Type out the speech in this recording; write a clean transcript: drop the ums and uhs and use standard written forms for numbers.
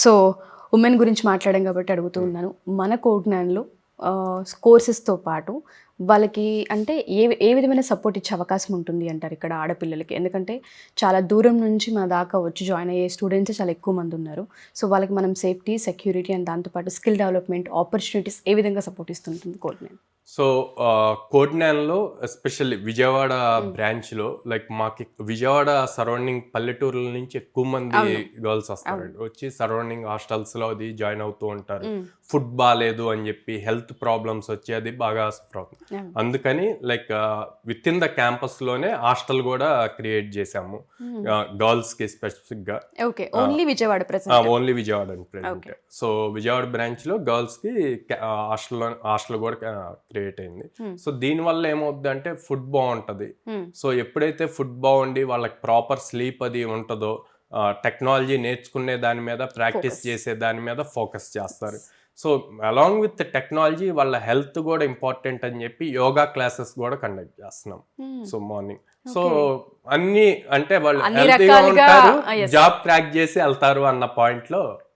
So women గురించి మాట్లాడాం కాబట్టి అడుగుతూ ఉన్నాను. మన కోడ్నాన్లో కోర్సెస్తో పాటు వాళ్ళకి అంటే ఏ విధమైన సపోర్ట్ ఇచ్చే అవకాశం ఉంటుంది అంటారు ఇక్కడ ఆడపిల్లలకి? ఎందుకంటే చాలా దూరం నుంచి మన దాకా వచ్చి జాయిన్ అయ్యే స్టూడెంట్స్ చాలా ఎక్కువ మంది ఉన్నారు. సో వాళ్ళకి మనం సేఫ్టీ, సెక్యూరిటీ అండ్ దాంతోపాటు స్కిల్ డెవలప్మెంట్ ఆపర్చునిటీస్ ఏ విధంగా సపోర్ట్ ఇస్తుంటుంది కోడ్నాన్? సో కోడ్నాన్లో ఎస్పెషల్లీ విజయవాడ బ్రాంచ్లో లైక్ మాకు విజయవాడ సరౌండింగ్ పల్లెటూరుల నుంచి ఎక్కువ మంది గర్ల్స్ వస్తారండి. వచ్చి సరౌండింగ్ హాస్టల్స్లో అది జాయిన్ అవుతూ ఉంటారు. ఫుడ్ బాగాలేదు అని చెప్పి హెల్త్ ప్రాబ్లమ్స్ వచ్చి అది బాగా సఫర్ అవుతుంది. అందుకని లైక్ విత్ ఇన్ ద క్యాంపస్లోనే హాస్టల్ కూడా క్రియేట్ చేసాము గర్ల్స్కి స్పెసిఫిక్గా. ఓన్లీ విజయవాడ ఓన్లీ విజయవాడ అని ప్రెజెంట్. సో విజయవాడ బ్రాంచ్లో గర్ల్స్కి హాస్టల్ కూడా క్రియేట్ అయింది. సో దీనివల్ల ఏమవుద్ది అంటే ఫుడ్ బాగుంటుంది. సో ఎప్పుడైతే ఫుడ్ బాగుండి వాళ్ళకి ప్రాపర్ స్లీప్ అది ఉంటుందో టెక్నాలజీ నేర్చుకునే దాని మీద ప్రాక్టీస్ చేసే దాని మీద ఫోకస్ చేస్తారు. సో అలాంగ్ విత్ టెక్నాలజీ వాళ్ళ హెల్త్ కూడా ఇంపార్టెంట్ అని చెప్పి యోగా క్లాసెస్ కూడా కండక్ట్ చేస్తున్నాం. సో మార్నింగ్ సో అన్ని అంటే వాళ్ళు హెల్తీగా ఉంటారు, జాబ్ క్రాక్ చేసి వెళ్తారు అన్న పాయింట్ లో